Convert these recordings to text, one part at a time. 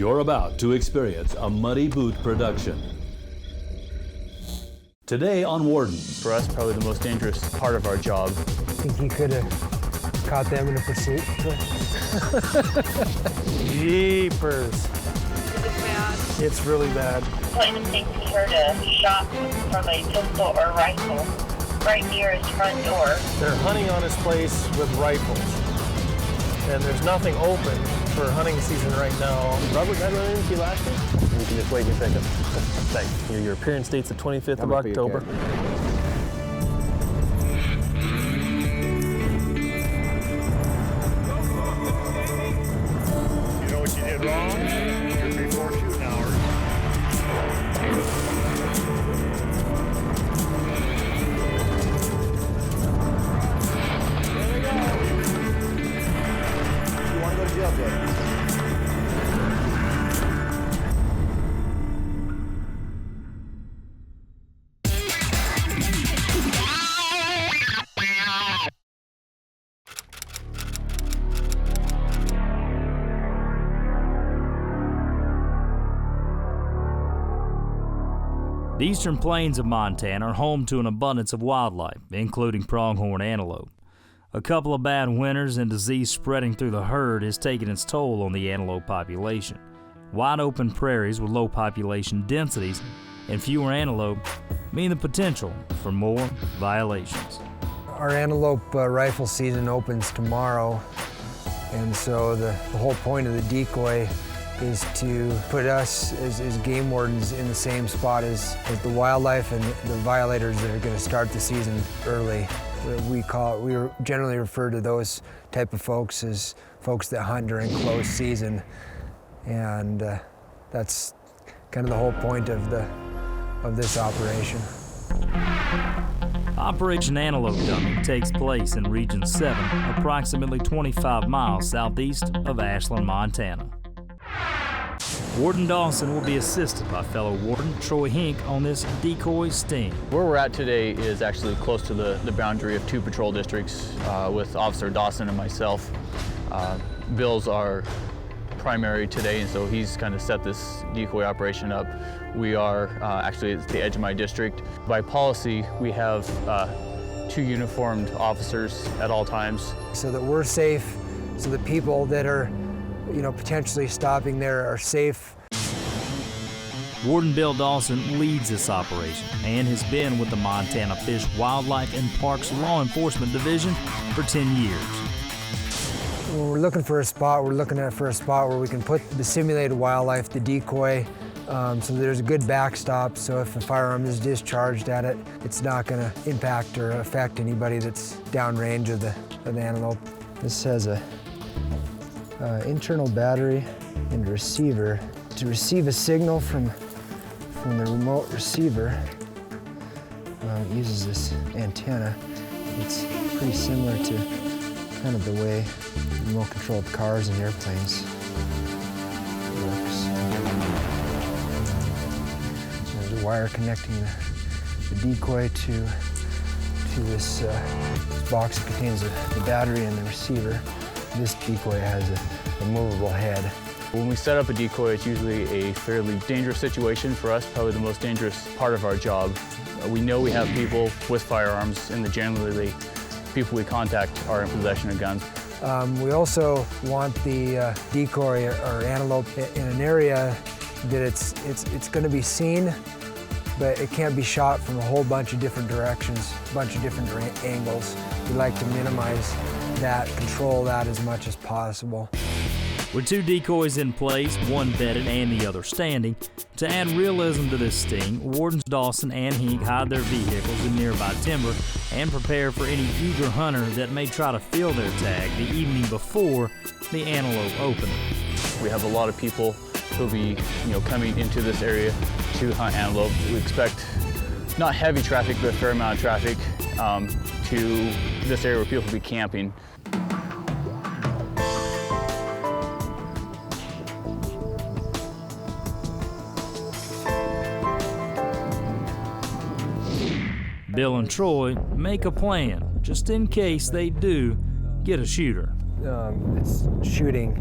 You're about to experience a Muddy Boot production. Today on Wardens. For us, probably the most dangerous part of our job. I think he could have caught them in a pursuit. Jeepers. Is it bad? It's really bad. Plaintiff thinks he heard a shot from a pistol or rifle right near his front door. They're hunting on his place with rifles. And there's nothing open for hunting season right now. Robert, got running into you last year? You can just wait and pick him. Thanks. Your appearance date's the 25th of October. You know what you did wrong? You're before shooting hours. There we go. You want to go to jail, Jay? The eastern plains of Montana are home to an abundance of wildlife, including pronghorn antelope. A couple of bad winters and disease spreading through the herd has taken its toll on the antelope population. Wide open prairies with low population densities and fewer antelope mean the potential for more violations. Our antelope rifle season opens tomorrow, and so the whole point of the decoy is to put us as game wardens in the same spot as the wildlife and the violators that are going to start the season early. We generally refer to those type of folks as folks that hunt during closed season, and that's kind of the whole point of this operation. Operation Antelope Dummy takes place in Region 7, approximately 25 miles southeast of Ashland, Montana. Warden Dawson will be assisted by fellow Warden Troy Hink on this decoy sting. Where we're at today is actually close to the boundary of two patrol districts with Officer Dawson and myself. Bill's our primary today, and so he's kind of set this decoy operation up. We are actually at the edge of my district. By policy, we have two uniformed officers at all times. So that we're safe, so the people that are potentially stopping there are safe. Warden Bill Dawson leads this operation and has been with the Montana Fish, Wildlife, and Parks Law Enforcement Division for 10 years. When we're looking for a spot, we're looking for a spot where we can put the simulated wildlife, the decoy, so there's a good backstop, so if a firearm is discharged at it, it's not going to impact or affect anybody that's downrange of the antelope. This has a internal battery and receiver. To receive a signal from the remote receiver, it uses this antenna. It's pretty similar to kind of the way remote-controlled cars and airplanes works. So there's a wire connecting the decoy to this box that contains the battery and the receiver. This decoy has a movable head. When we set up a decoy, it's usually a fairly dangerous situation for us, probably the most dangerous part of our job. We know we have people with firearms, and generally people we contact are in possession of guns. We also want the decoy or antelope in an area that it's going to be seen, but it can't be shot from a whole bunch of different directions, a bunch of different angles. We like to minimize that, control that as much as possible. With two decoys in place, one bedded and the other standing, to add realism to this sting, Wardens Dawson and Hink hide their vehicles in nearby timber and prepare for any eager hunter that may try to fill their tag the evening before the antelope opening. We have a lot of people who'll be coming into this area to hunt antelope. We expect not heavy traffic, but a fair amount of traffic to this area where people will be camping. Bill and Troy make a plan, just in case they do get a shooter. It's shooting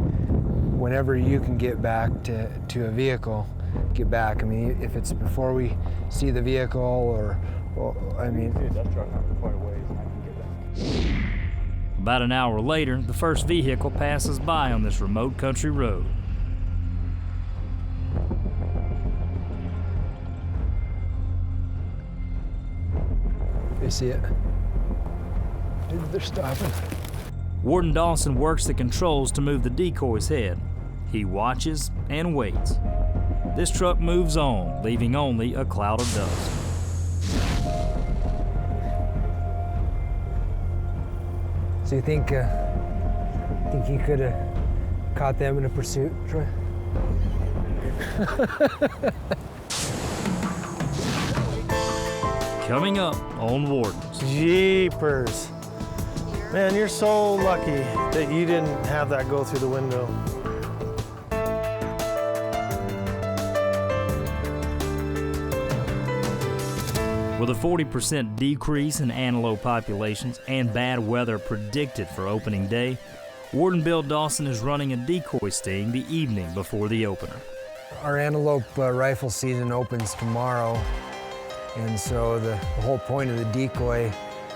whenever you can get back to a vehicle, get back. I mean, if it's before we see the vehicle or I mean. That truck quite a ways, I can get back. About an hour later, the first vehicle passes by on this remote country road. They see it. They're stopping. Warden Dawson works the controls to move the decoy's head. He watches and waits. This truck moves on, leaving only a cloud of dust. So you think he could have caught them in a pursuit, Troy? Coming up on Wardens. Jeepers. Man, you're so lucky that you didn't have that go through the window. With a 40% decrease in antelope populations and bad weather predicted for opening day, Warden Bill Dawson is running a decoy sting the evening before the opener. Our antelope rifle season opens tomorrow, and so the whole point of the decoy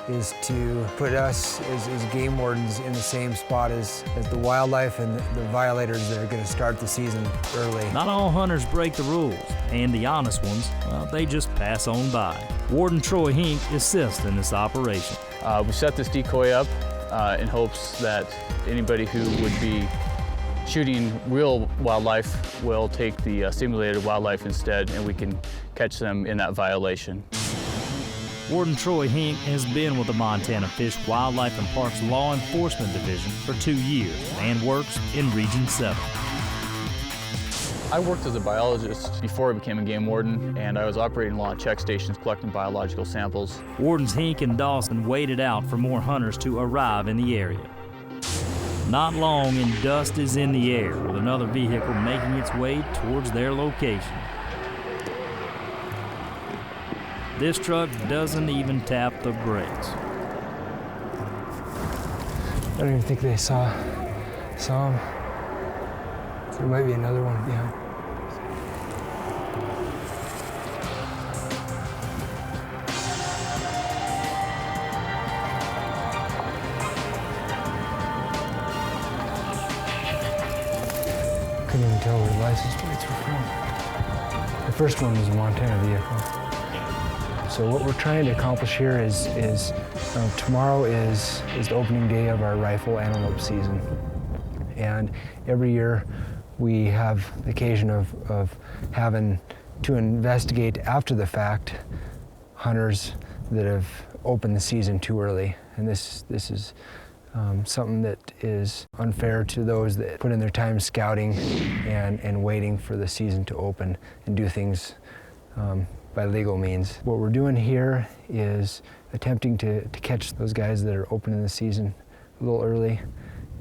is to put us as game wardens in the same spot as the wildlife and the violators that are going to start the season early. Not all hunters break the rules, and the honest ones, well, they just pass on by. Warden Troy Hink assists in this operation. We set this decoy up in hopes that anybody who would be shooting real wildlife will take the simulated wildlife instead, and we can catch them in that violation. Warden Troy Hink has been with the Montana Fish, Wildlife and Parks Law Enforcement Division for 2 years and works in Region 7. I worked as a biologist before I became a game warden, and I was operating law check stations collecting biological samples. Wardens Hink and Dawson waited out for more hunters to arrive in the area. Not long and dust is in the air with another vehicle making its way towards their location. This truck doesn't even tap the brakes. I don't even think they saw him. There might be another one behind. Couldn't even tell where the license plates were from. The first one was a Montana vehicle. So what we're trying to accomplish here is tomorrow is the opening day of our rifle antelope season. And every year we have the occasion of having to investigate after the fact hunters that have opened the season too early. And this is something that is unfair to those that put in their time scouting and waiting for the season to open and do things by legal means. What we're doing here is attempting to catch those guys that are opening the season a little early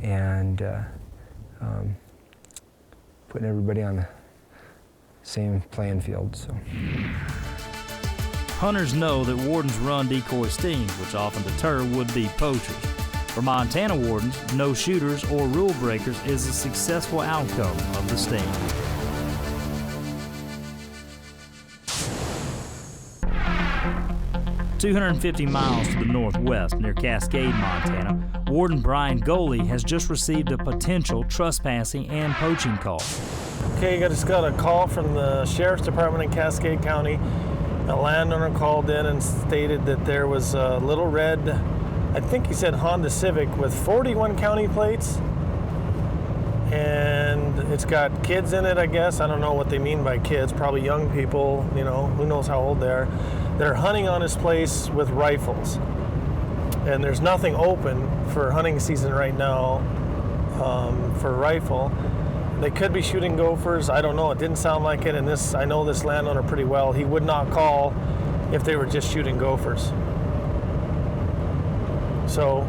and putting everybody on the same playing field. So. Hunters know that wardens run decoy stings, which often deter would-be poachers. For Montana wardens, no shooters or rule breakers is a successful outcome of the sting. "250 miles to the northwest, near Cascade, Montana, Warden Brian Goalie has just received a potential trespassing and poaching call. Okay, I just got a call from the Sheriff's Department in Cascade County. A landowner called in and stated that there was a little red, I think he said Honda Civic with 41 county plates. And it's got kids in it, I guess. I don't know what they mean by kids, probably young people, you know, who knows how old they are. They're hunting on his place with rifles. And there's nothing open for hunting season right now for rifle. They could be shooting gophers. I don't know. It didn't sound like it. And this, I know this landowner pretty well. He would not call if they were just shooting gophers. So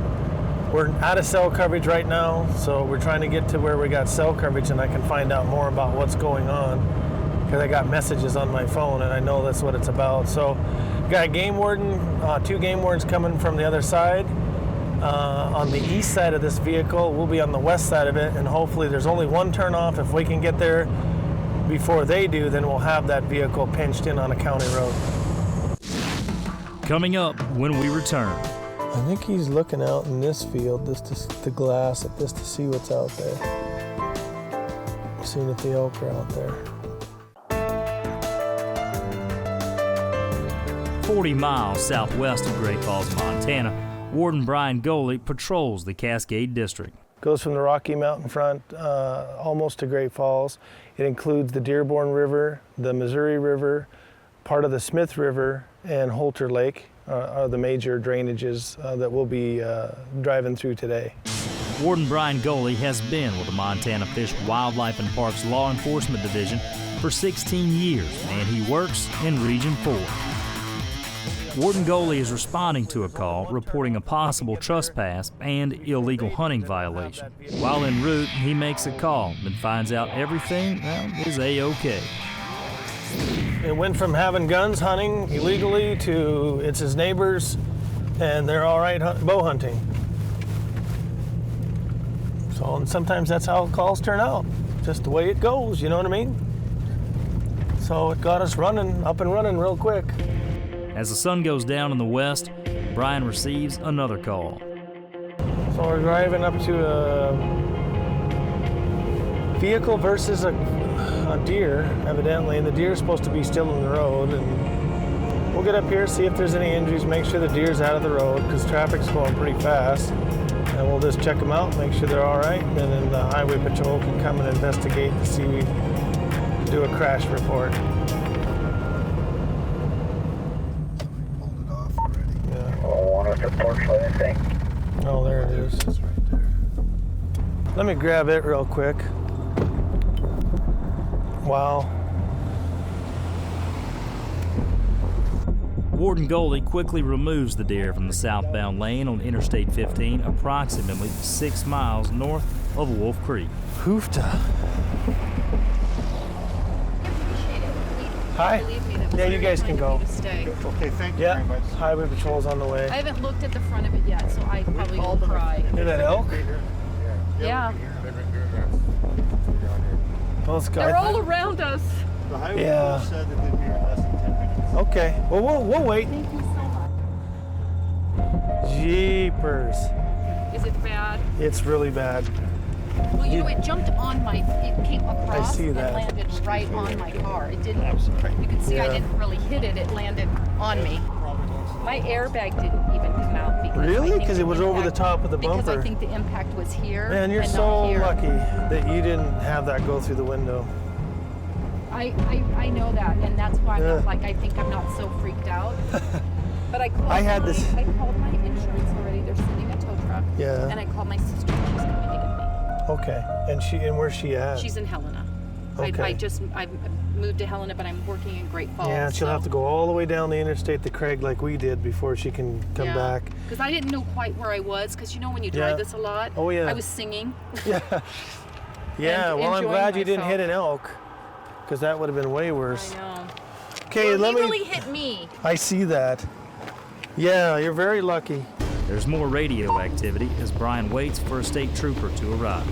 we're out of cell coverage right now. So we're trying to get to where we got cell coverage and I can find out more about what's going on. Because I got messages on my phone and I know that's what it's about. So got a game warden, 2 game wardens coming from the other side. on the east side of this vehicle. We'll be on the west side of it, and hopefully there's only one turnoff. If we can get there before they do, then we'll have that vehicle pinched in on a county road. Coming up when we return. I think he's looking out in this field, the glass at this, to see what's out there. Seeing if the elk are out there. 40 miles southwest of Great Falls, Montana, Warden Brian Goalie patrols the Cascade District. Goes from the Rocky Mountain front almost to Great Falls. It includes the Dearborn River, the Missouri River, part of the Smith River, and Holter Lake are the major drainages that we'll be driving through today. Warden Brian Goalie has been with the Montana Fish, Wildlife and Parks Law Enforcement Division for 16 years, and he works in Region 4. Warden Goalie is responding to a call reporting a possible trespass and illegal hunting violation. While en route, he makes a call and finds out everything is A-OK. It went from having guns hunting illegally to it's his neighbors and they're all right bow hunting. So and sometimes that's how calls turn out, just the way it goes, you know what I mean? So it got us up and running real quick. As the sun goes down in the west, Brian receives another call. So we're driving up to a vehicle versus a deer, evidently, and the deer is supposed to be still in the road. And we'll get up here, see if there's any injuries, make sure the deer's out of the road because traffic's going pretty fast. And we'll just check them out, make sure they're all right, and then the highway patrol can come and investigate to see, do a crash report. Oh, there it is. It's right there. Let me grab it real quick. Wow. Warden Goalie quickly removes the deer from the southbound lane on Interstate 15, approximately 6 miles north of Wolf Creek. Hoofta. Hi. Yeah, you guys can go. Okay, thank you Yeah, very much. highway patrol's on the way. I haven't looked at the front of it yet, so I probably will cry. Hear that elk? Yeah. Those guys. They're all around us. The highway Yeah. said that they'd be here in less than 10 minutes. Okay, well, we'll wait. Thank you so much. Jeepers. Is it bad? It's really bad. Well, you know, it jumped on it came across see that. and landed right on my car. It didn't, you can see I Yeah. didn't really hit it. It landed on me. My airbag didn't even come out because I Really? think Because it was over the impact- top of the Because bumper. I think the impact was here. Man, you're and so not here. lucky that you didn't have that go through the window. I know that, and that's why I'm Yeah. not, I think I'm not so freaked out. But I called I had my, this- I called my insurance already. They're sending a tow truck. Yeah. And I called my sister. She's coming to get me. Okay, and where's she at? She's in Helena. Okay. I moved to Helena, but I'm working in Great Falls. Yeah, she'll have to go all the way down the interstate to Craig like we did before she can come back. Because I didn't know quite where I was, because you know when you drive Yeah. this a lot. Oh, yeah. I was singing. Yeah. Yeah, And well, I'm enjoying glad you didn't hit myself. an elk, because that would have been way worse. I know. Okay, Well, let he me. really hit me. I see that. Yeah, you're very lucky. There's more radio activity as Brian waits for a state trooper to arrive.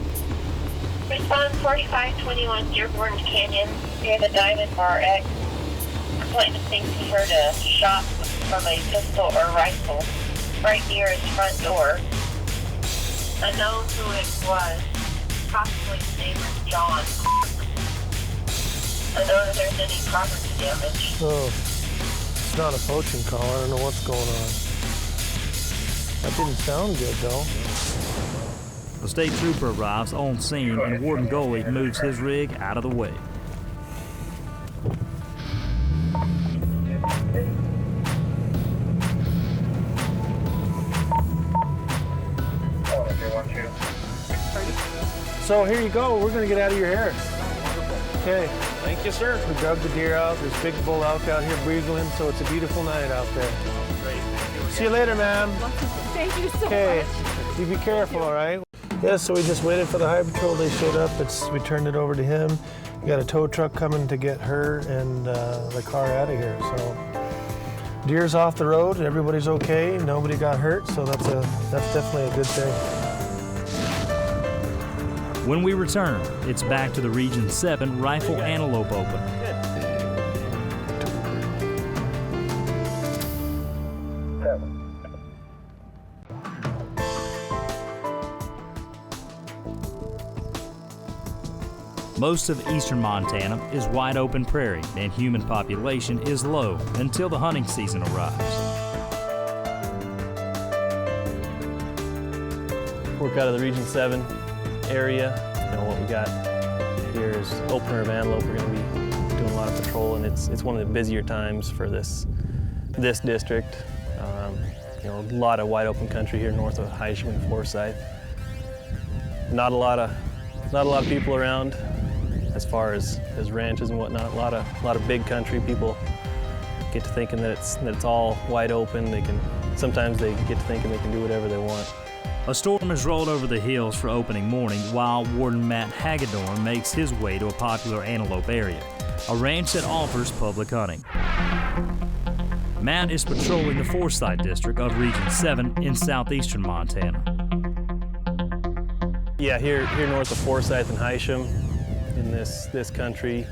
Response 4521 Dearborn Canyon near the Diamond Bar X. Complainant thinks he heard a shot from a pistol or rifle right near his front door. Unknown who it was, possibly his name is John. Unknown if there's any property damage. Oh, it's not a poaching call. I don't know what's going on. That didn't sound good, though. The state trooper arrives on scene and Warden Goalie moves his rig out of the way. So here you go. We're going to get out of your hair. Okay. Thank you, sir. We dug the deer out. There's big bull elk out here breathing, so it's a beautiful night out there. Great. Thank you. See you later, ma'am. Thank you so Okay. much. You be careful, all right? Yeah, so we just waited for the highway patrol. They showed up. We turned it over to him. We got a tow truck coming to get her and the car out of here. So Deer's off the road, everybody's okay, nobody got hurt, so that's definitely a good thing. When we return, it's back to the Region 7 Rifle Antelope Open. Most of eastern Montana is wide open prairie, and human population is low until the hunting season arrives. Work out of the Region 7 area. You know, what we got here is opener of Antelope. We're going to be doing a lot of patrol, and it's one of the busier times for this district. You know, a lot of wide open country here north of Hysham and Forsyth. Not a lot of people around as far as ranches and whatnot. A lot of big country. People get to thinking that it's all wide open. Sometimes they get to thinking they can do whatever they want. A storm has rolled over the hills for opening morning while Warden Matt Hagadorn makes his way to a popular antelope area, a ranch that offers public hunting. Matt is patrolling the Forsyth district of Region 7 in southeastern Montana. Yeah, here north of Forsyth and Hysham, in this country,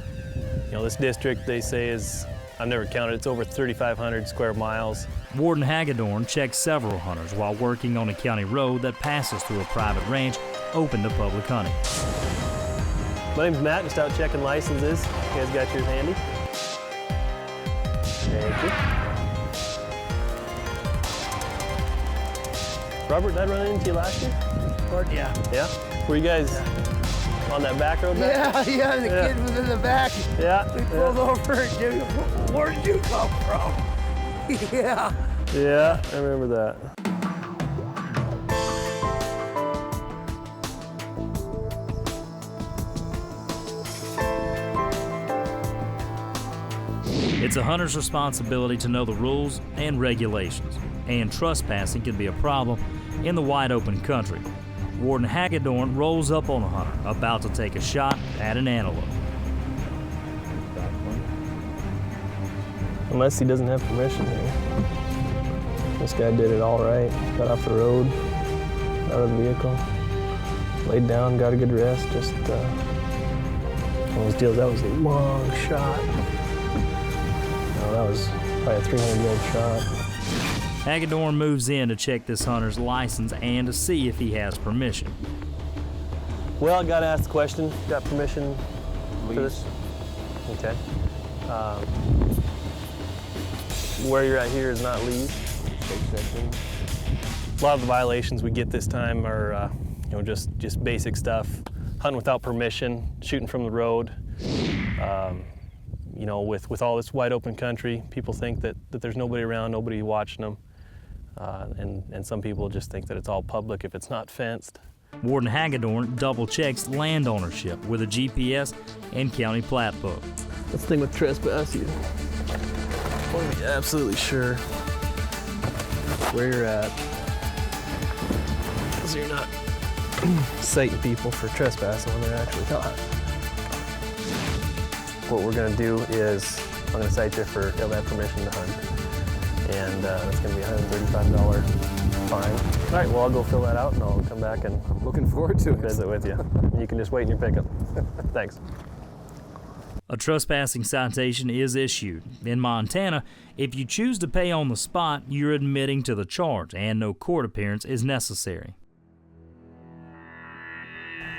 you know, this district they say is, I've never counted, it's over 3,500 square miles. Warden Hagadorn checks several hunters while working on a county road that passes through a private ranch open to public hunting. My name's Matt, just out checking licenses. You guys got yours handy? Thank you. Robert, did I run into you last year? Yeah. Yeah? Were you guys on that back road back? Yeah, the kid was in the back. Yeah. We pulled over and said, where did you come from? Yeah. Yeah, I remember that. It's a hunter's responsibility to know the rules and regulations, and trespassing can be a problem in the wide open country. Warden Hagadorn rolls up on a hunter about to take a shot at an antelope. Unless he doesn't have permission here. This guy did it all right. Got off the road, out of the vehicle, laid down, got a good rest. Just one of those deals. That was a long shot. No, that was probably a 300-yard shot. Hagadorn moves in to check this hunter's license and to see if he has permission. Well, I got to ask the question. Got permission for this? Okay. Where you're at here is not leave. A lot of the violations we get this time are, you know, just basic stuff. Hunting without permission, shooting from the road. You know, with all this wide open country, people think that there's nobody around, nobody watching them. And some people just think that it's all public if it's not fenced. Warden Hagadorn double checks land ownership with a GPS and county plat book. That's the thing with trespassing. I want to be absolutely sure where you're at, so you're not citing people for trespassing when they're actually not. What we're going to do is I'm going to cite you for ill permission to hunt, and that's going to be a $135 fine. All right, well, I'll go fill that out, and I'll come back and I'm looking forward to visit with you. You can just wait in your pickup. Thanks. A trespassing citation is issued. In Montana, if you choose to pay on the spot, you're admitting to the charge and no court appearance is necessary.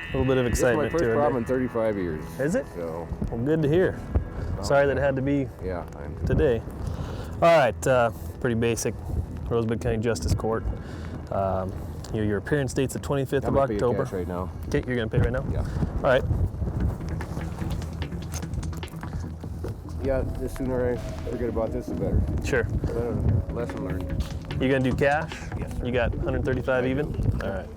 A little bit of excitement to it. It's my first problem in 35 years. Is it? So, well, good to hear. Sorry that it had to be today. All right, pretty basic. Rosebud County Justice Court. Your appearance date's the 25th of October. Right now. Okay, you're gonna pay right now? Yeah. All right. Yeah, the sooner I forget about this, the better. Sure. Lesson learned. You gonna do cash? Yes, sir. You got 135 even? All right.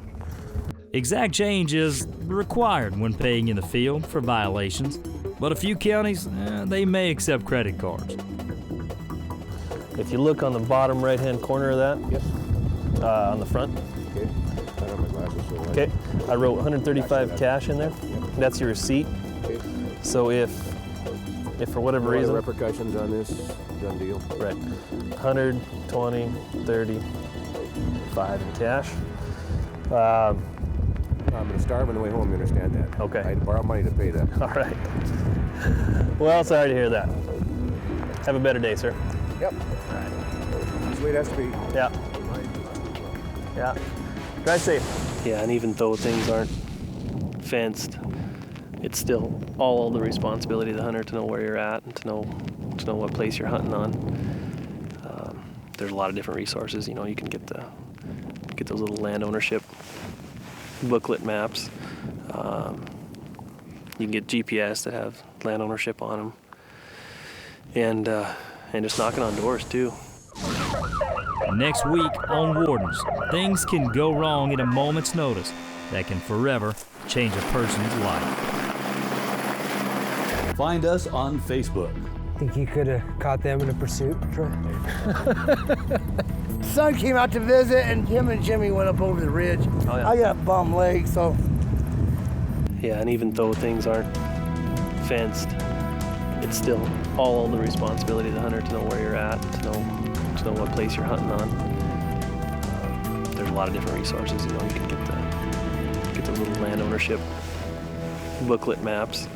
Exact change is required when paying in the field for violations, but a few counties, they may accept credit cards. If you look on the bottom right-hand corner of that, yes, on the front. Okay. I don't have my glasses, so Okay. I wrote 135 cash in there. Yep. That's your receipt. Okay. So if if for whatever No reason, repercussions on this, done deal. right, 100, 20, 30, 5 in cash. I'm gonna starve on the way home, you understand that? Okay. I had to borrow money to pay that. All right. Well, sorry to hear that. Have a better day, sir. Yep. All right. That's the way it has to be. Yeah. Yeah. Drive safe. Yeah, and even though things aren't fenced, it's still all the responsibility of the hunter to know where you're at and to know what place you're hunting on. There's a lot of different resources. You know, you can get those little land ownership booklet maps. You can get GPS that have land ownership on them, and just knocking on doors too. Next week on Wardens, things can go wrong at a moment's notice that can forever change a person's life. Find us on Facebook. Think you could have caught them in a pursuit, Troy? Son came out to visit, and him and Jimmy went up over the ridge. Oh, yeah. I got bum legs, so. Yeah, and even though things aren't fenced, it's still all the responsibility of the hunter to know where you're at, to know what place you're hunting on. There's a lot of different resources. You know, you can get those little land ownership booklet maps.